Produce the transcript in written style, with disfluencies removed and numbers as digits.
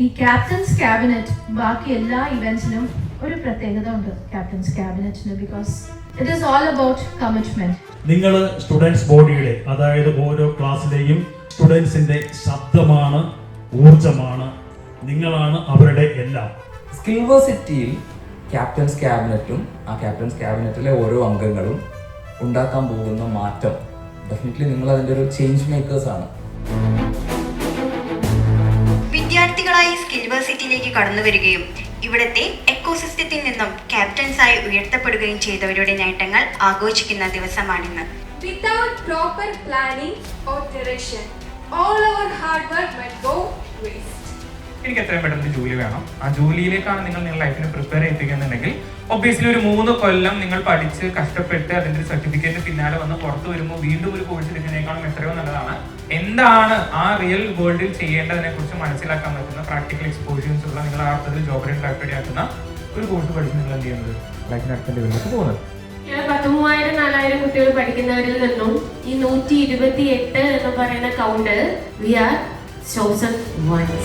ഈ captains cabinet ബാക്കി എല്ലാ ഇവന്റ്സിനും ഒരു പ്രത്യേകത ഉണ്ട് ക്യാപ്റ്റൻസ് ക്യാബിനറ്റിന്. Because it is all about commitment. നിങ്ങൾ സ്റ്റുഡൻസ് ബോഡിയുടെ, അതായത് ഓരോ ക്ലാസ്സിലെയും സ്റ്റുഡൻസിന്റെ ശബ്ദമാണ്, ഊർജമാണ്, നിങ്ങളാണ് അവരുടെ എല്ലാം. സ്കിൽവേഴ്സിറ്റിയിൽ ക്യാപ്റ്റൻസ് ക്യാബിനറ്റും ആ ക്യാപ്റ്റൻസ് ക്യാബിനറ്റിലെ ഓരോ അംഗങ്ങളും ഉണ്ടാക്കാൻ പോകുന്ന മാറ്റം ഡെഫിനറ്റ്ലി നിങ്ങൾ അതിൻ്റെ ഒരു ചേഞ്ച് മേക്കേഴ്സ് ആണ്. വിദ്യാർത്ഥികളായി സ്കിൽവേഴ്സിറ്റിയിലേക്ക് കടന്നു വരികയും ഇവിടുത്തെ എക്കോസിസ്റ്റത്തിൽ നിന്നും ക്യാപ്റ്റൻസായി ഉയർത്തപ്പെടുകയും ചെയ്തവരുടെ നേട്ടങ്ങൾ ആഘോഷിക്കുന്ന ദിവസമാണിന്ന്. Without proper planning or direction, all our hard work might go waste. എനിക്ക് എത്രയും പെട്ടെന്ന് ജോലി വേണം. ആ ജോലിയിലേക്കാണ് നിങ്ങൾ നിങ്ങളുടെ ലൈഫിനെ പ്രിപ്പയർ ചെയ്യിപ്പിക്കുന്നുണ്ടെങ്കിൽ ഒബ്വിയസ്ലി ഒരു 3 കൊല്ലം നിങ്ങൾ പഠിച്ച് കഷ്ടപ്പെട്ട് അതിന്റെ ഒരു സർട്ടിഫിക്കറ്റ് പിന്നാലെ വന്ന് പുറത്തു വരുമ്പോൾ വീണ്ടും ഒരു കോഴ്സ് എടുക്കുന്നതിനേക്കാളും എത്രയോ നല്ലതാണ് എന്താണ് ആ റിയൽ വേൾഡിൽ ചെയ്യേണ്ടതിനെ കുറിച്ച് മനസ്സിലാക്കാൻ പറ്റുന്ന പ്രാക്ടിക്കൽ എക്സ്പോഷൻസ് ഉള്ള നിങ്ങൾ ആ അർത്ഥത്തിൽ ജോബ് റെഡി ആക്കുന്ന ഒരു കോഴ്സ് പഠിച്ച് നിങ്ങൾ എന്ത് ചെയ്യുന്നത് ലൈഫിന് അടുത്ത ലെവലിലേക്ക് പോകുന്നത്. 30,000-40,000 കുട്ടികൾ പഠിക്കുന്നവരിൽ നിന്നും ഈ 128 എന്ന് പറയുന്ന count we are chosen ones.